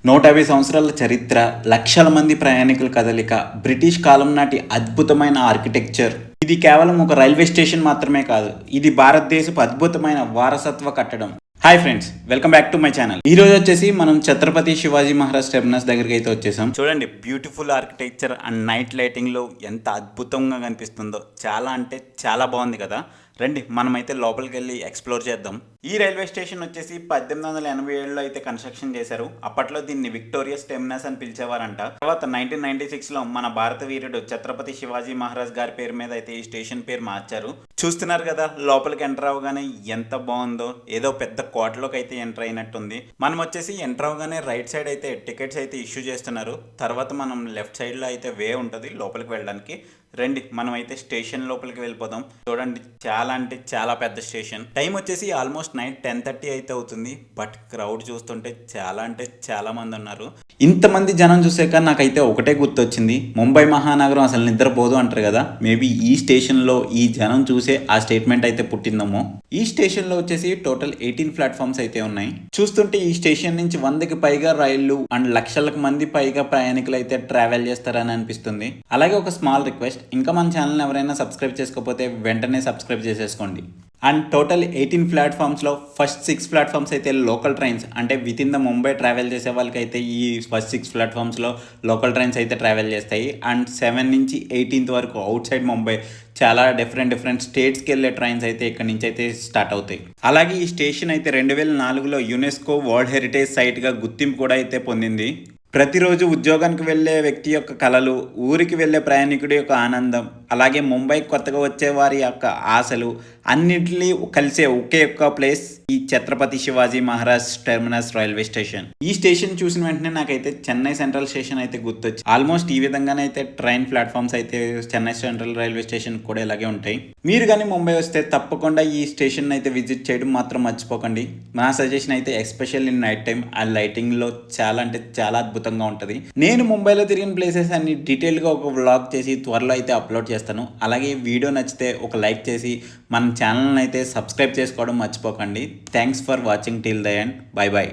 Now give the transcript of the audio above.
150 సంవత్సరాల చరిత్ర, లక్షల మంది ప్రయాణికుల కదలిక, బ్రిటిష్ కాలం నాటి అద్భుతమైన ఆర్కిటెక్చర్. ఇది కేవలం ఒక రైల్వే స్టేషన్ మాత్రమే కాదు, ఇది భారతదేశపు అద్భుతమైన వారసత్వ కట్టడం. Hi friends, welcome back to my channel. ఈ రోజు వచ్చేసి మనం ఛత్రపతి శివాజీ మహారాజ్ టెర్మినస్ దగ్గరికి అయితే వచ్చేసాం. చూడండి, beautiful architecture and night lighting లో ఎంత అద్భుతంగా కనిపిస్తుందో. చాలా అంటే చాలా బాగుంది కదా. రండి మనమైతే లోపలికి వెళ్ళి ఎక్స్ప్లోర్ చేద్దాం. ఈ రైల్వే స్టేషన్ వచ్చేసి 1887లో అయితే కన్స్ట్రక్షన్ చేశారు. అప్పట్లో దీన్ని విక్టోరియస్ టెర్మినస్ అని పిలిచేవారంట. తర్వాత 1996లో మన భారత వీరుడు ఛత్రపతి శివాజీ మహారాజ్ గారి పేరు మీద అయితే ఈ స్టేషన్ పేరు మార్చారు. చూస్తున్నారు కదా, లోపలికి ఎంటర్ అవగానే ఎంత బాగుందో. ఏదో పెద్ద కోటలోకి అయితే ఎంటర్ అయినట్టుంది. మనం వచ్చేసి ఎంటర్ అవగానే రైట్ సైడ్ అయితే టికెట్స్ అయితే ఇష్యూ చేస్తున్నారు. తర్వాత మనం లెఫ్ట్ సైడ్ లో అయితే వే ఉంటుంది లోపలికి వెళ్ళడానికి. రండి మనం అయితే స్టేషన్ లోపలికి వెళ్ళిపోదాం. చూడండి, చాలా అంటే చాలా పెద్ద స్టేషన్. టైం వచ్చేసి ఆల్మోస్ట్ నైట్ 10:30 అయితే అవుతుంది. బట్ క్రౌడ్ చూస్తుంటే చాలా అంటే చాలా మంది ఉన్నారు. ఇంతమంది జనం చూసాక నాకైతే ఒకటే గుర్తొచ్చింది, ముంబై మహానగరం అసలు నిద్రపోదు అంటారు కదా. మేబీ ఈ స్టేషన్ లో ఈ జనం చూసే ఆ స్టేట్మెంట్ అయితే పుట్టిందమో. ఈ స్టేషన్ లో వచ్చేసి టోటల్ 18 ప్లాట్ఫామ్స్ అయితే ఉన్నాయి. చూస్తుంటే ఈ స్టేషన్ నుంచి 100కి పైగా రైళ్లు అండ్ లక్షలకు మంది పైగా ప్రయాణికులు అయితే ట్రావెల్ చేస్తారని అనిపిస్తుంది. అలాగే ఒక స్మాల్ రిక్వెస్ట్, ఇంకా మన ఛానల్ ఎవరైనా సబ్స్క్రైబ్ చేసుకోకపోతే వెంటనే సబ్స్క్రైబ్ చేసేసుకోండి. అండ్ టోటల్ 18 ప్లాట్ఫామ్స్లో ఫస్ట్ 6 ప్లాట్ఫామ్స్ అయితే లోకల్ ట్రైన్స్, అంటే with in the Mumbai travel చేసే వాళ్ళకి అయితే ఈ ఫస్ట్ 6 ప్లాట్ఫామ్స్లో లోకల్ ట్రైన్స్ అయితే ట్రావెల్ చేస్తాయి. అండ్ 7 నుంచి 18th వరకు అవుట్ సైడ్ ముంబై చాలా డిఫరెంట్ స్టేట్స్కి వెళ్ళే ట్రైన్స్ అయితే ఇక్కడ నుంచి అయితే స్టార్ట్ అవుతాయి. అలాగే ఈ స్టేషన్ అయితే 2004లో యునెస్కో వరల్డ్ హెరిటేజ్ సైట్గా గుర్తింపు కూడా అయితే పొందింది. ప్రతిరోజు ఉద్యోగానికి వెళ్ళే వ్యక్తి యొక్క కలలు, ఊరికి వెళ్ళే ప్రయాణికుడి యొక్క ఆనందం, అలాగే ముంబైకి కొత్తగా వచ్చే వారి యొక్క ఆశలు అన్నింటినీ కలిసే ఒకే ఒక్క ప్లేస్ ఈ Chhatrapati Shivaji Maharaj terminus railway station. ఈ స్టేషన్ చూసిన వెంటనే నాకైతే చెన్నై సెంట్రల్ స్టేషన్ అయితే గుర్తొచ్చి, ఆల్మోస్ట్ ఈ విధంగానే అయితే ట్రైన్ ప్లాట్ఫామ్స్ అయితే చెన్నై సెంట్రల్ రైల్వే స్టేషన్ కూడా ఇలాగే ఉంటాయి. మీరు కానీ ముంబై వస్తే తప్పకుండా ఈ స్టేషన్ అయితే విజిట్ చేయడం మాత్రం మర్చిపోకండి. నా సజెషన్ అయితే ఎస్పెషల్ ఇన్ నైట్ టైం ఆ లైటింగ్ లో చాలా అంటే చాలా అద్భుతంగా ఉంటుంది. నేను ముంబైలో తిరిగిన ప్లేసెస్ అన్ని డీటెయిల్ గా ఒక వ్లాగ్ చేసి త్వరలో అయితే అప్లోడ్ చేస్తాను. అలాగే వీడియో నచ్చితే ఒక లైక్ చేసి మన ఛానల్ని అయితే సబ్స్క్రైబ్ చేసుకోవడం మర్చిపోకండి. Thanks for watching till the end. By by.